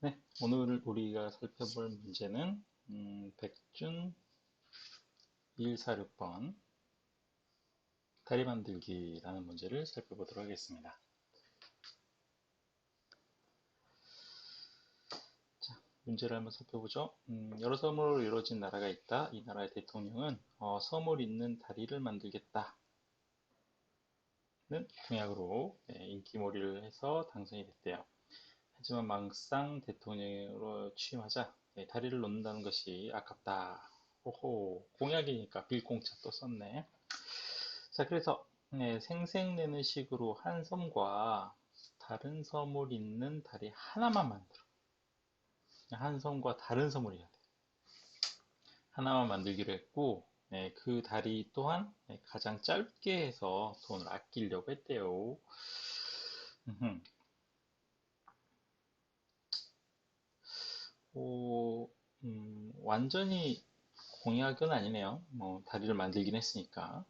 네, 오늘 우리가 살펴볼 문제는 백준 146번 다리 만들기라는 문제를 살펴보도록 하겠습니다. 자, 문제를 한번 살펴보죠. 여러 섬으로 이루어진 나라가 있다. 이 나라의 대통령은 섬을 잇는 다리를 만들겠다는 공약으로 인기몰이를 해서 당선이 됐대요. 하지만 막상 대통령으로 취임하자 다리를 놓는다는 것이 아깝다. 호호, 공약이니까 빌공짜 또 썼네. 자, 그래서 생색내는 식으로 한 섬과 다른 섬을 잇는 다리 하나만 만들어. 한 섬과 다른 섬을 잇어야 돼. 하나만 만들기로 했고, 그 다리 또한 가장 짧게 해서 돈을 아끼려고 했대요. 음흠. 완전히 공약은 아니네요. 뭐, 다리를 만들긴 했으니까.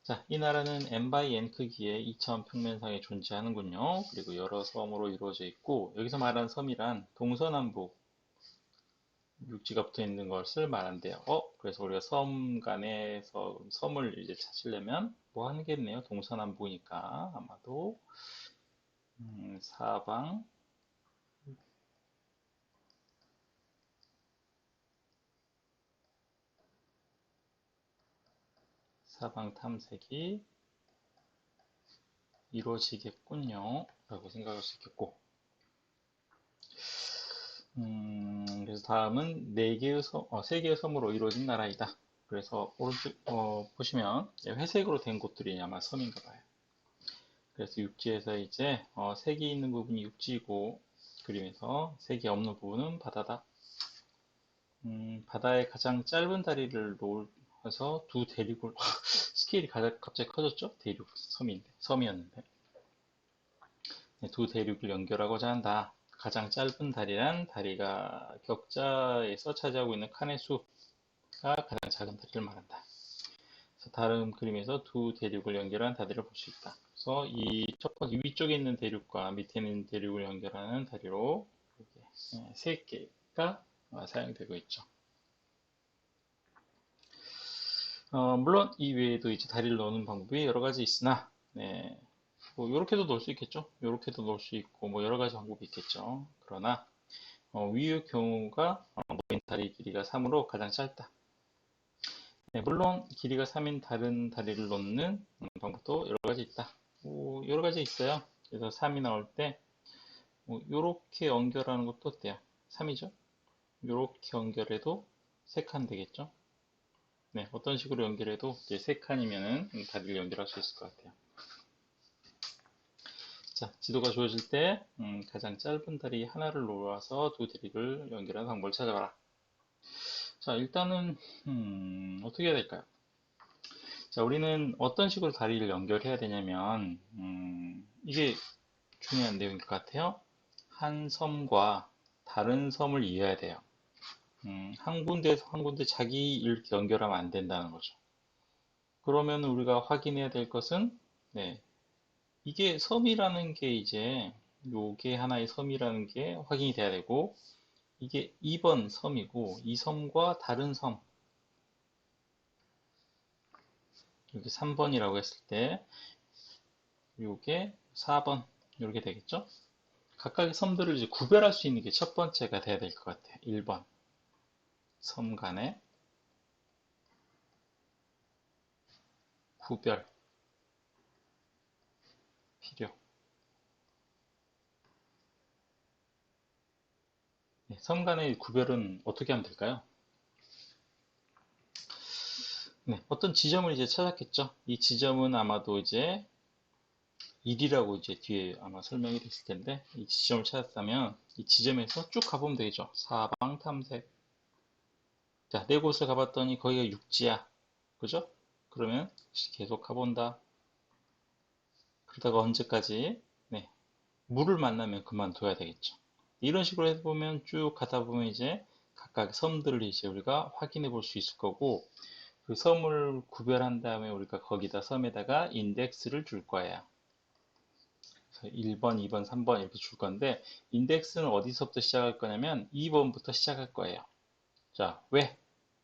자, 이 나라는 n/n 크기의 2천 평면상에 존재하는군요. 그리고 여러 섬으로 이루어져 있고, 여기서 말하는 섬이란 동서남북 육지가 붙어 있는 것을 말한대요. 그래서 우리가 섬 간에서 섬을 이제 찾으려면 뭐 하겠네요. 동서남북이니까 아마도 사방 사방 탐색이 이루어지겠군요. 라고 생각할 수 있겠고, 그래서 다음은 세 개의 섬으로 이루어진 나라이다. 그래서 오른쪽 보시면 회색으로 된 곳들이 아마 섬인가 봐요. 그래서 육지에서 이제 색이 있는 부분이 육지고 그림에서 색이 없는 부분은 바다다. 바다의 가장 짧은 다리를 놓아서 두 대륙을 스케일이 갑자기 커졌죠? 대륙 섬이었는데 네, 두 대륙을 연결하고자 한다. 가장 짧은 다리란 다리가 격자에서 차지하고 있는 칸의 수가 가장 작은 다리를 말한다. 그래서 다른 그림에서 두 대륙을 연결한 다리를 볼 수 있다. 그래서 이 첫 번째 위쪽에 있는 대륙과 밑에 있는 대륙을 연결하는 다리로 세 개가 사용되고 있죠. 물론 이 외에도 이제 다리를 넣는 방법이 여러 가지 있으나, 네, 뭐 이렇게도 넣을 수 있겠죠. 이렇게도 넣을 수 있고 뭐 여러 가지 방법이 있겠죠. 그러나 위의 경우가 놓인 다리 길이가 3으로 가장 짧다. 네, 물론 길이가 3인 다른 다리를 놓는 방법도 여러 가지 있다. 여러 가지 있어요. 그래서 3이 나올 때 이렇게 연결하는 것도 어때요? 3이죠? 이렇게 연결해도 3칸 되겠죠? 네, 어떤 식으로 연결해도 이제 3칸이면은 다리를 연결할 수 있을 것 같아요. 자, 지도가 주어질 때 가장 짧은 다리 하나를 놓아서 두 다리를 연결하는 방법을 찾아봐라. 자, 일단은 어떻게 해야 될까요? 자, 우리는 어떤 식으로 다리를 연결해야 되냐면 이게 중요한 내용일 것 같아요. 한 섬과 다른 섬을 이어야 돼요. 한 군데에서 한 군데 자기 이렇게 연결하면 안 된다는 거죠. 그러면 우리가 확인해야 될 것은 네, 이게 섬이라는 게 이제 요게 하나의 섬이라는 게 확인이 돼야 되고 이게 2번 섬이고 이 섬과 다른 섬 여기 3번이라고 했을 때 요게 4번 이렇게 되겠죠? 각각의 섬들을 이제 구별할 수 있는 게 첫 번째가 돼야 될 것 같아요. 1번 섬 간의 구별 필요. 네, 섬 간의 구별은 어떻게 하면 될까요? 네, 어떤 지점을 이제 찾았겠죠. 이 지점은 아마도 이제 1이라고 이제 뒤에 아마 설명이 됐을 텐데 이 지점을 찾았다면 이 지점에서 쭉 가보면 되겠죠. 사방 탐색. 자, 네 곳을 가봤더니 거기가 육지야. 그죠? 그러면 계속 가본다. 그러다가 언제까지? 네, 물을 만나면 그만둬야 되겠죠. 이런 식으로 해보면 쭉 가다 보면 이제 각각 섬들을 이제 우리가 확인해 볼 수 있을 거고 그 섬을 구별한 다음에 우리가 거기다 섬에다가 인덱스를 줄 거예요. 1번, 2번, 3번 이렇게 줄 건데 인덱스는 어디서부터 시작할 거냐면 2번부터 시작할 거예요. 자, 왜?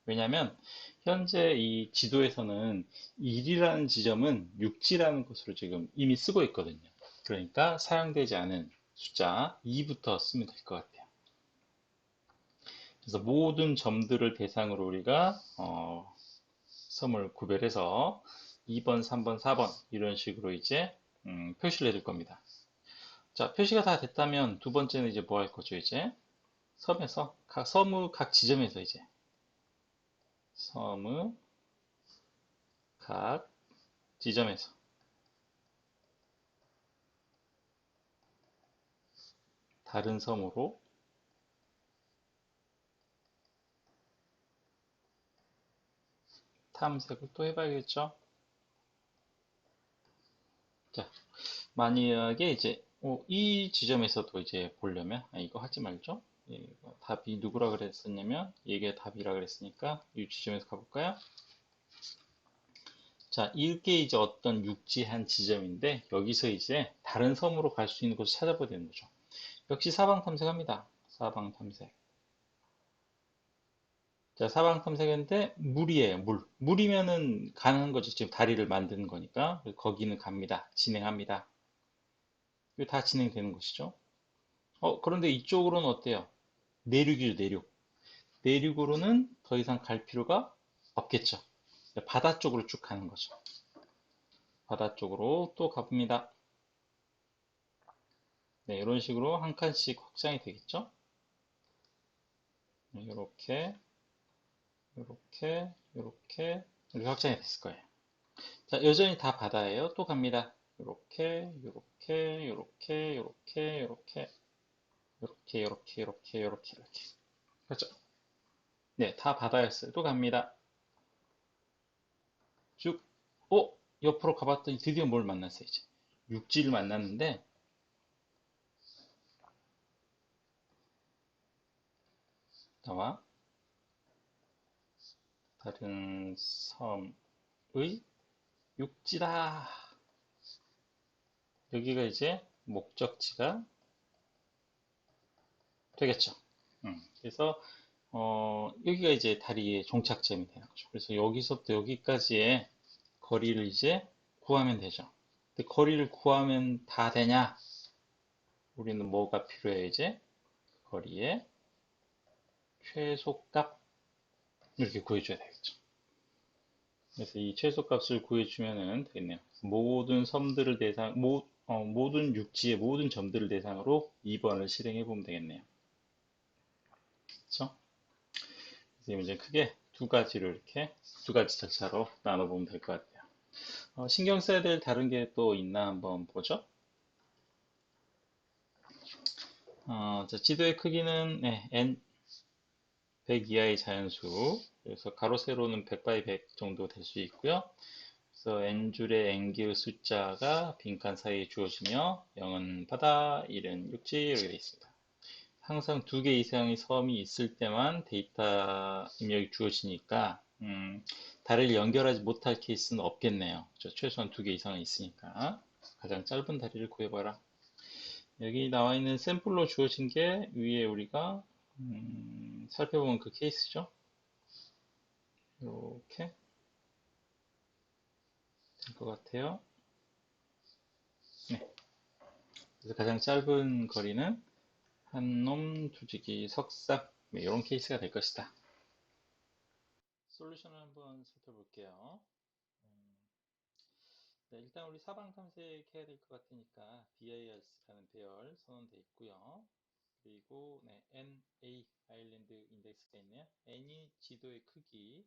왜냐면 현재 이 지도에서는 1이라는 지점은 육지라는 것으로 지금 이미 쓰고 있거든요. 그러니까 사용되지 않은 숫자 2부터 쓰면 될 것 같아요. 그래서 모든 점들을 대상으로 우리가 섬을 구별해서 2번, 3번, 4번 이런 식으로 이제 표시를 해줄 겁니다. 자, 표시가 다 됐다면 두 번째는 이제 뭐 할 거죠, 이제? 섬에서, 섬의 각 지점에서 이제, 섬의 각 지점에서 다른 섬으로 탐색을 또 해봐야겠죠? 자, 만약에 이제, 이 지점에서도 이제 보려면, 이거 하지 말죠? 예, 이거 답이 누구라 그랬었냐면, 이게 답이라 그랬으니까, 이 지점에서 가볼까요? 자, 이게 이제 어떤 육지 한 지점인데, 여기서 이제 다른 섬으로 갈 수 있는 곳을 찾아봐야 되는 거죠. 역시 사방 탐색합니다. 사방 탐색. 자, 사방 탐색인데 물이에요, 물. 물이면은 가는 거죠. 지금 다리를 만드는 거니까. 거기는 갑니다. 진행합니다. 이거 다 진행되는 것이죠. 그런데 이쪽으로는 어때요? 내륙이죠, 내륙. 내륙으로는 더 이상 갈 필요가 없겠죠. 바다 쪽으로 쭉 가는 거죠. 바다 쪽으로 또 가봅니다. 네, 이런 식으로 한 칸씩 확장이 되겠죠. 네, 이렇게, 이렇게, 이렇게, 이렇게 확장이 됐을 거예요. 자, 여전히 다 바다예요. 또 갑니다. 요렇게, 요렇게, 요렇게, 요렇게, 요렇게, 요렇게, 요렇게, 요렇게, 요렇게, 이렇게. 그렇죠? 네, 다 바다였어요. 또 갑니다. 쭉, 옆으로 가봤더니 드디어 뭘 만났어요, 이제. 육지를 만났는데, 나와 다른 섬의 육지다. 여기가 이제 목적지가 되겠죠. 그래서 여기가 이제 다리의 종착점이 되는 거죠. 그래서 여기서부터 여기까지의 거리를 이제 구하면 되죠. 근데 거리를 구하면 다 되냐? 우리는 뭐가 필요해, 이제? 거리의 최소값. 이렇게 구해줘야 되겠죠. 그래서 이 최소값을 구해주면 되겠네요. 모든 섬들을 모든 육지의 모든 점들을 대상으로 2번을 실행해 보면 되겠네요. 그렇죠? 그래서 이제 크게 두 가지로 이렇게 두 가지 절차로 나눠보면 될 것 같아요. 신경 써야 될 다른 게 또 있나 한번 보죠. 자, 지도의 크기는 n 100 이하의 자연수, 그래서 가로 세로는 100 by 100 정도 될 수 있고요. 그래서 n줄의 n개의 숫자가 빈칸 사이에 주어지며 0은 바다, 1은 육지 이렇게 되어 있습니다. 항상 두 개 이상의 섬이 있을 때만 데이터 입력이 주어지니까 다리를 연결하지 못할 케이스는 없겠네요. 최소한 두 개 이상은 있으니까 가장 짧은 다리를 구해봐라. 여기 나와 있는 샘플로 주어진 게 위에 우리가 살펴본 그 케이스죠. 이렇게 될 것 같아요. 네. 그래서 가장 짧은 거리는 한놈, 두지기, 석삭 이런 케이스가 될 것이다. 솔루션을 한번 살펴볼게요. 음, 네, 일단 우리 사방 탐색해야 될 것 같으니까 BIRS라는 배열 선언되어 있고요. 그리고 NA 아일랜드 인덱스가 있네요. N이 지도의 크기,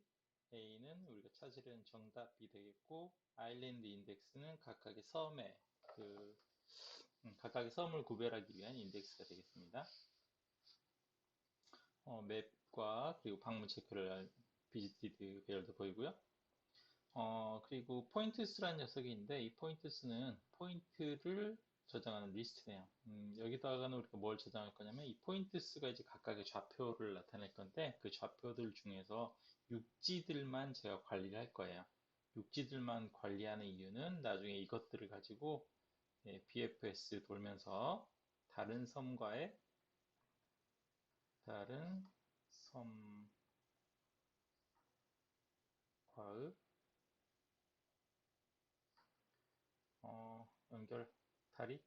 A는 우리가 찾으려는 정답이 되겠고, 아일랜드 인덱스는 각각의 섬을 구별하기 위한 인덱스가 되겠습니다. 맵과 그리고 방문 체크를 할 비지티드 배열도 보이고요. 그리고 포인트스라는 녀석이 있는데 이 포인트스는 포인트를 저장하는 리스트네요. 여기다가는 우리가 뭘 저장할 거냐면 이 포인트스가 이제 각각의 좌표를 나타낼 건데 그 좌표들 중에서 육지들만 제가 관리를 할 거예요. 육지들만 관리하는 이유는 나중에 이것들을 가지고 BFS 돌면서 다른 섬과의 다른 섬과의 연결, 다리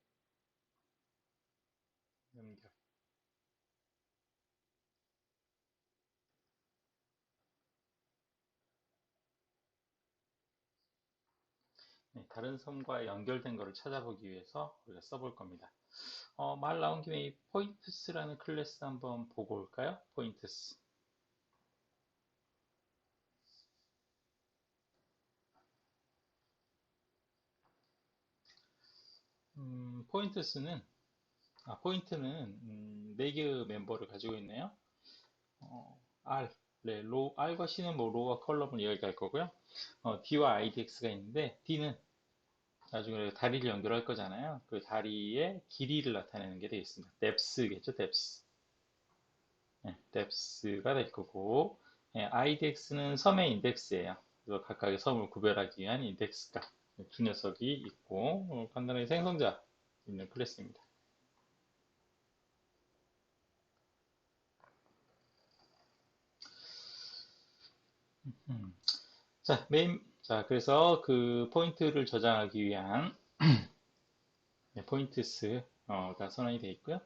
연결. 네, 다른 섬과 연결된 것을 찾아보기 위해서 우리가 써볼 겁니다. 말 나온 김에 이 포인트스라는 클래스 한번 보고 올까요? 포인트스. 포인트스는, 포인트는 4개의 멤버를 가지고 있네요. R, 네, R과 C는 뭐 로와 컬럼을 이야기할 거고요. D와 IDX가 있는데 D는 나중에 다리를 연결할 거잖아요. 그 다리의 길이를 나타내는 게 되겠습니다. depth겠죠, depth. 네, depth가 될 거고, 네, IDX는 섬의 인덱스예요. 그래서 각각의 섬을 구별하기 위한 인덱스가 두 녀석이 있고, 간단하게 생성자 있는 클래스입니다. 그래서 그 포인트를 저장하기 위한 포인트스가 선언이 되어 있고요.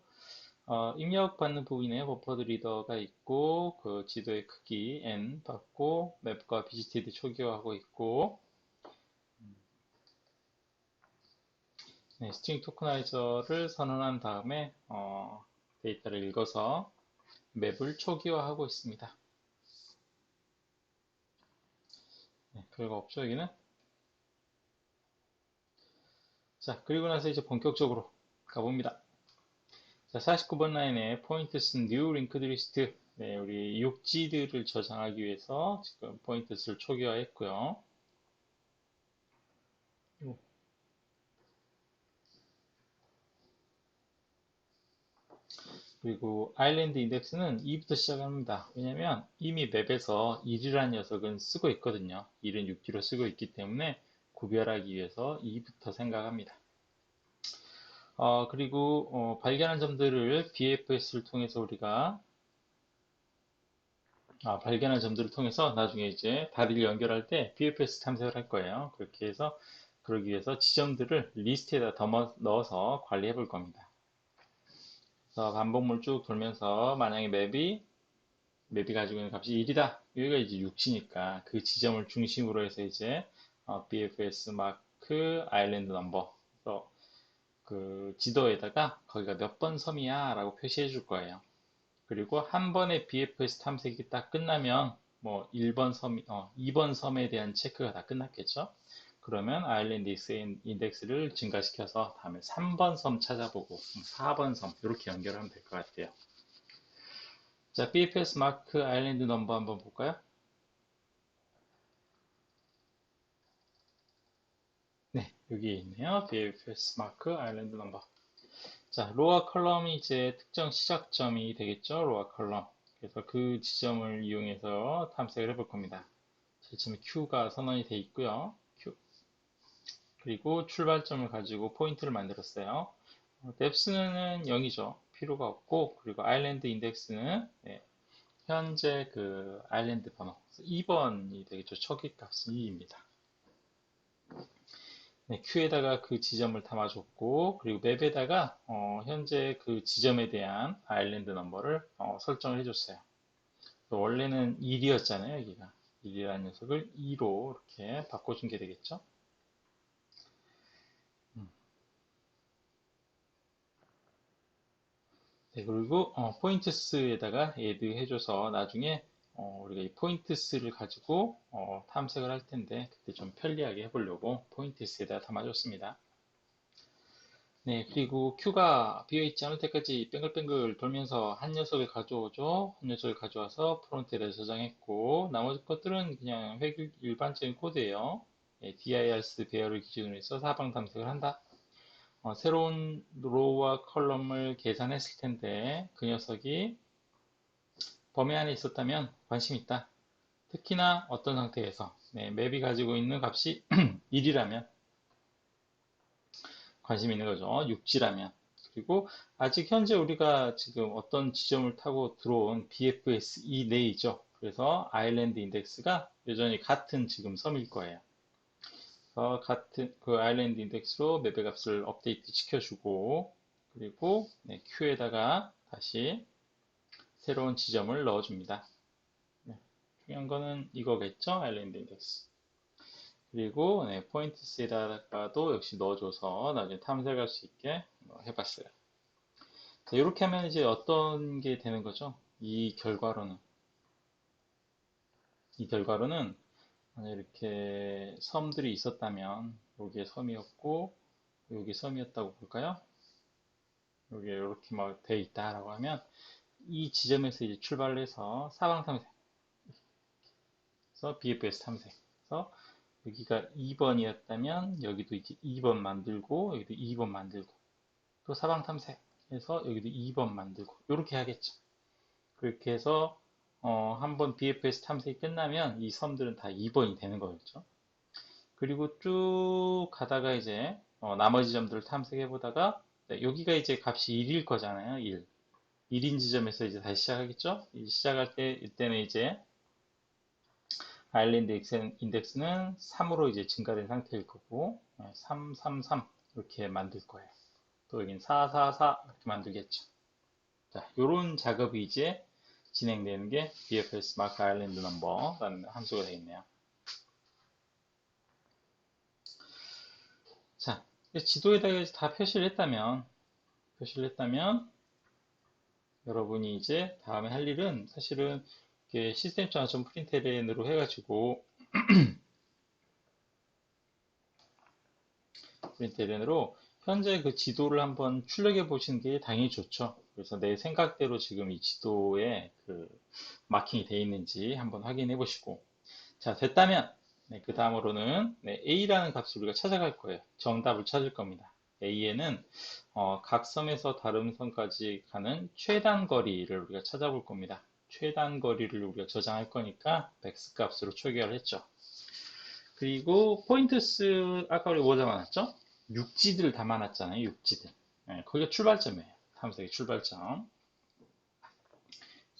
입력받는 부분에 버퍼드 리더가 있고, 그 지도의 크기 n 받고, 맵과 비지티드 초기화하고 있고, 네, 스트링 토커나이저를 선언한 다음에 데이터를 읽어서 맵을 초기화하고 있습니다. 네, 별거 없죠, 여기는? 자, 그리고 나서 이제 본격적으로 가봅니다. 자, 49번 라인에 포인트스 new linked list. 네, 우리 육지들을 저장하기 위해서 지금 포인트스를 초기화했고요. 그리고 아일랜드 인덱스는 2부터 시작합니다. 왜냐면 이미 맵에서 1이라는 녀석은 쓰고 있거든요. 1은 6G로 쓰고 있기 때문에 구별하기 위해서 2부터 생각합니다. 그리고 발견한 점들을 BFS를 통해서 우리가 발견한 점들을 통해서 나중에 이제 다리를 연결할 때 BFS 탐색을 할 거예요. 그렇게 해서 그러기 위해서 지점들을 리스트에다 넣어서 관리해 볼 겁니다. 그래서 반복물 쭉 돌면서 만약에 맵이 가지고 있는 값이 1이다. 여기가 이제 6이니까 그 지점을 중심으로 해서 이제 BFS 마크 아일랜드 넘버 그 지도에다가 거기가 몇 번 섬이야 라고 표시해 줄 거예요. 그리고 한 번의 BFS 탐색이 딱 끝나면 뭐 1번 섬, 2번 섬에 대한 체크가 다 끝났겠죠. 그러면 아일랜드 인덱스를 증가시켜서 다음에 3번 섬 찾아보고 4번 섬 이렇게 연결하면 될 것 같아요. 자, BFS 마크 아일랜드 넘버 한번 볼까요? 네, 여기 있네요. BFS 마크 아일랜드 넘버. 자, 로어 컬럼이 이제 특정 시작점이 되겠죠. 로어 컬럼. 그래서 그 지점을 이용해서 탐색을 해볼 겁니다. 지금 Q가 선언이 되어 있고요. Q. 그리고 출발점을 가지고 포인트를 만들었어요. 뎁스는 0이죠. 필요가 없고, 그리고 아일랜드 인덱스는 현재 그 아일랜드 번호 2번이 되겠죠. 초기 값은 2입니다. 네, Q에다가 그 지점을 담아줬고, 그리고 맵에다가 현재 그 지점에 대한 아일랜드 넘버를 설정을 해줬어요. 원래는 1이었잖아요, 여기가. 1이라는 녀석을 2로 이렇게 바꿔준 게 되겠죠. 네, 그리고 포인트스에다가 add 해줘서 나중에 우리가 이 포인트스를 가지고 탐색을 할 텐데 그때 좀 편리하게 해보려고 포인트스에다 담아줬습니다. 네, 그리고 Q가 비어있지 않을 때까지 뱅글뱅글 돌면서 한 녀석을 가져오죠. 한 녀석을 가져와서 프론트에다 저장했고, 나머지 것들은 그냥 일반적인 코드예요. dir's 배열을 기준으로 해서 사방 탐색을 한다. 새로운 로우와 컬럼을 계산했을 텐데, 그 녀석이 범위 안에 있었다면 관심 있다. 특히나 어떤 상태에서 맵이 가지고 있는 값이 1이라면 관심 있는 거죠. 육지라면. 그리고 아직 현재 우리가 지금 어떤 지점을 타고 들어온 BFS 이 내이죠. 그래서 아일랜드 인덱스가 여전히 같은 지금 섬일 거예요. 그래서 같은 그 아일랜드 인덱스로 맵의 값을 업데이트 시켜주고, 그리고 네, Q에다가 다시 새로운 지점을 넣어줍니다. 네, 중요한 거는 이거겠죠? 아일랜드 인덱스. 그리고 네, 포인트스에다가도 역시 넣어줘서 나중에 탐색할 수 있게 해봤어요. 자, 이렇게 하면 이제 어떤 게 되는 거죠? 이 결과로는 만약 이렇게 섬들이 있었다면 여기에 섬이었고 여기 섬이었다고 볼까요? 여기에 이렇게 막 돼 있다라고 하면 이 지점에서 이제 출발을 해서 사방 탐색, 그래서 BFS 탐색, 그래서 여기가 2번이었다면 여기도 이제 2번 만들고 여기도 2번 만들고 또 사방 탐색해서 여기도 2번 만들고 이렇게 하겠죠. 그렇게 해서 한번 BFS 탐색이 끝나면 이 섬들은 다 2번이 되는 거겠죠. 그리고 쭉 가다가 이제 나머지 점들을 탐색해 보다가 네, 여기가 이제 값이 1일 거잖아요. 1. 1인 지점에서 이제 다시 시작하겠죠. 시작할 때 이때는 이제 아일랜드 인덱스는 3으로 이제 증가된 상태일 거고 3, 3, 3 이렇게 만들 거예요. 또 여긴 4, 4, 4 이렇게 만들겠죠. 자, 요런 작업이 이제 진행되는 게 BFS 마크 아일랜드 넘버라는 함수가 되겠네요. 자, 지도에다가 다 표시를 했다면 여러분이 이제 다음에 할 일은 사실은 시스템 전환점 프린트LN으로 해가지고 현재 그 지도를 한번 출력해 보시는 게 당연히 좋죠. 그래서 내 생각대로 지금 이 지도에 그 마킹이 되어 있는지 한번 확인해 보시고, 자, 됐다면 네, 그 다음으로는 네, A라는 값을 우리가 찾아갈 거예요. 정답을 찾을 겁니다. A에는 각 섬에서 다른 섬까지 가는 최단 거리를 우리가 찾아볼 겁니다. 최단 거리를 우리가 저장할 거니까 백스 값으로 초기화를 했죠. 그리고 포인트스 아까 우리 뭐 잡아놨죠? 육지들을 담아놨잖아요. 육지들. 네, 거기가 출발점이에요. 탐색의 출발점.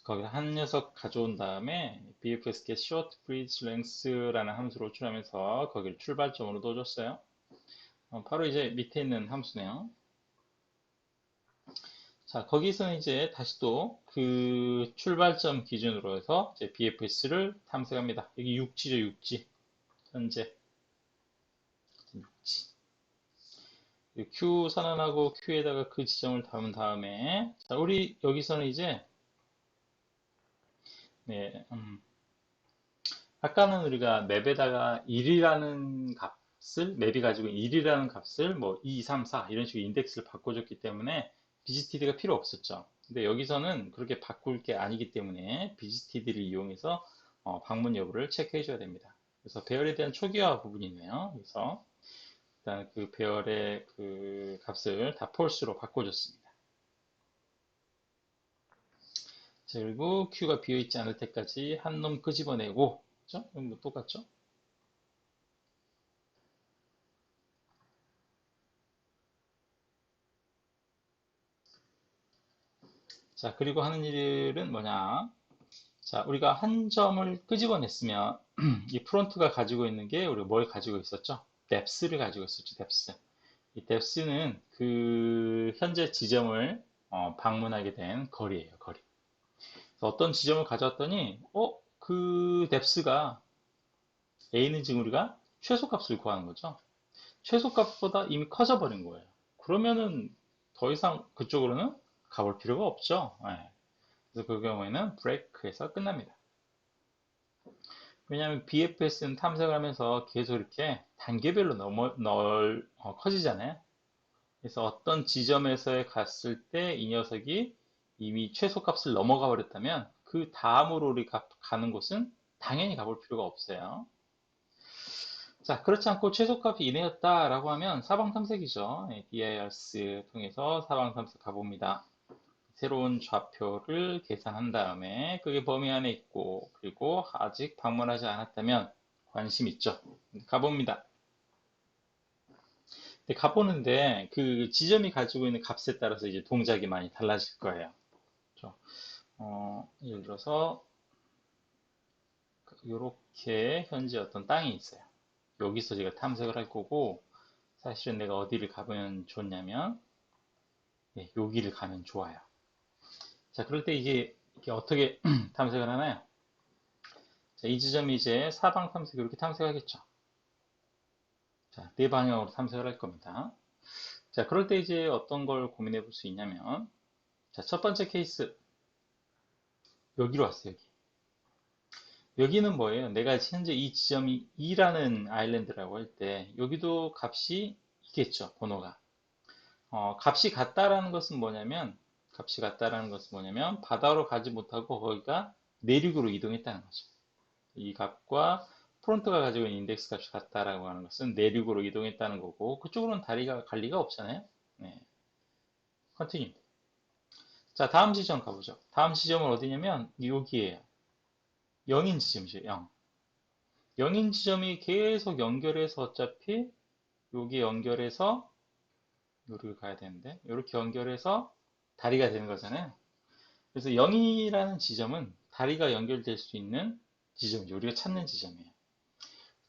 거기서 한 녀석 가져온 다음에 bfs get short bridge length라는 함수를 호출하면서 거기를 출발점으로 넣어줬어요. 바로 이제 밑에 있는 함수네요. 자, 거기서는 이제 다시 또 그 출발점 기준으로 해서 이제 bfs를 탐색합니다. 여기 육지죠, 육지. 현재 육지. Q 선언하고 Q에다가 그 지점을 담은 다음에 자, 우리 여기서는 이제 네, 아까는 우리가 맵에다가 1이라는 값을 맵이 가지고 1이라는 값을 뭐 2, 3, 4 이런 식으로 인덱스를 바꿔줬기 때문에 BGTD가 필요 없었죠. 근데 여기서는 그렇게 바꿀 게 아니기 때문에 BGTD를 이용해서 방문 여부를 체크해 줘야 됩니다. 그래서 배열에 대한 초기화 부분이네요. 그래서 일단 그 배열의 그 값을 다 폴스로 바꿔줬습니다. 자, 그리고 Q가 비어있지 않을 때까지 한 놈 끄집어내고, 그죠? 뭐 똑같죠? 자, 그리고 하는 일은 뭐냐? 자, 우리가 한 점을 끄집어냈으면 이 프론트가 가지고 있는 게 우리가 뭘 가지고 있었죠? 뎁스를 가지고 있었죠, 뎁스. 이 뎁스는 그 현재 지점을 방문하게 된 거리예요, 거리. 그래서 어떤 지점을 가져왔더니, 그 뎁스가 A는 지금 우리가 최소값을 구하는 거죠. 최소값보다 이미 커져 버린 거예요. 그러면은 더 이상 그쪽으로는 가볼 필요가 없죠. 예. 그래서 그 경우에는 브레이크에서 끝납니다. 왜냐하면 BFS는 탐색을 하면서 계속 이렇게 단계별로 커지잖아요. 그래서 어떤 지점에서 갔을 때 이 녀석이 이미 최소값을 넘어가 버렸다면 그 다음으로 우리가 가는 곳은 당연히 가볼 필요가 없어요. 자, 그렇지 않고 최소값이 이내였다라고 하면 사방 탐색이죠. DIRS 통해서 사방 탐색 가봅니다. 새로운 좌표를 계산한 다음에 그게 범위 안에 있고 그리고 아직 방문하지 않았다면 관심 있죠. 가봅니다. 근데 가보는데 그 지점이 가지고 있는 값에 따라서 이제 동작이 많이 달라질 거예요. 그렇죠? 예를 들어서 이렇게 현재 어떤 땅이 있어요. 여기서 제가 탐색을 할 거고 사실은 내가 어디를 가면 좋냐면 여기를 가면 좋아요. 자, 그럴 때 이게 어떻게 탐색을 하나요? 자, 이 지점이 이제 사방 탐색 이렇게 탐색하겠죠. 자, 네 방향으로 탐색을 할 겁니다. 자, 그럴 때 이제 어떤 걸 고민해 볼 수 있냐면 자, 첫 번째 케이스 여기로 왔어요. 여기는 뭐예요? 내가 현재 이 지점이 E라는 아일랜드라고 할 때 여기도 값이 있겠죠, 번호가. 값이 같다라는 것은 뭐냐면 바다로 가지 못하고 거기가 내륙으로 이동했다는 거죠. 이 값과 프론트가 가지고 있는 인덱스 값이 같다라고 하는 것은 내륙으로 이동했다는 거고 그쪽으로는 다리가 갈 리가 없잖아요. 네, 컨티뉴. 자, 다음 지점 가보죠. 다음 지점은 어디냐면 여기에요. 0인 지점이죠. 0. 0인 지점이 계속 연결해서 어차피 여기 연결해서 여기를 가야 되는데 이렇게 연결해서 다리가 되는 거잖아요. 그래서 0이라는 지점은 다리가 연결될 수 있는 지점이죠. 우리가 찾는 지점이에요.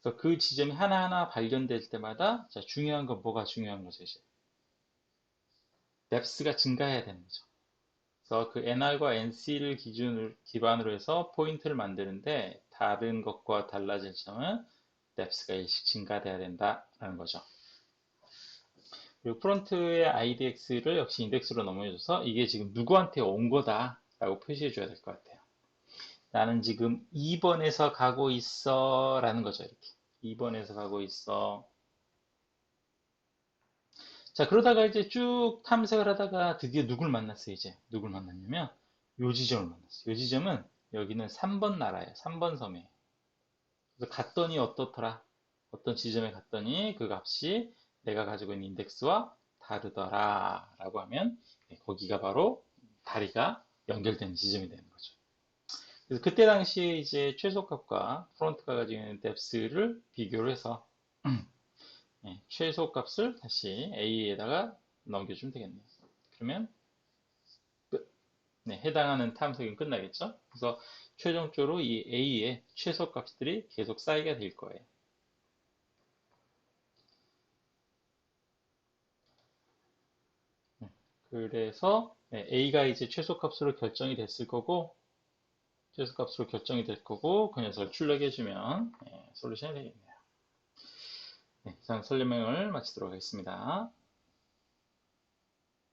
그래서 그 지점이 하나하나 발견될 때마다 자, 중요한 건 뭐가 중요한 거죠, 이제. 뎁스가 증가해야 되는 거죠. 그래서 그 NR과 NC를 기반으로 해서 포인트를 만드는데 다른 것과 달라질 점은 뎁스가 일씩 증가돼야 된다라는 거죠. 그리고 프론트의 IDX를 역시 인덱스로 넘겨줘서 이게 지금 누구한테 온 거다라고 표시해 줘야 될 것 같아요. 나는 지금 2번에서 가고 있어 라는 거죠. 이렇게 2번에서 가고 있어. 자, 그러다가 이제 쭉 탐색을 하다가 드디어 누굴 만났어요. 이제 누굴 만났냐면 요 지점을 만났어요. 요 지점은 여기는 3번 나라예요. 3번 섬이에요. 그래서 갔더니 어떻더라? 어떤 지점에 갔더니 그 값이 내가 가지고 있는 인덱스와 다르더라 라고 하면 거기가 바로 다리가 연결되는 지점이 되는 거죠. 그래서 그때 당시에 이제 최소값과 프론트가 가지고 있는 뎁스를 비교를 해서 최소값을 다시 A에다가 넘겨주면 되겠네요. 그러면 끝. 네, 해당하는 탐색은 끝나겠죠? 그래서 최종적으로 이 A의 최소값들이 계속 쌓이게 될 거예요. 그래서 A가 이제 최소값으로 결정이 됐을 거고 최소값으로 결정이 될 거고 그 녀석을 출력해주면 솔루션이 되겠네요. 네, 이상 설명을 마치도록 하겠습니다.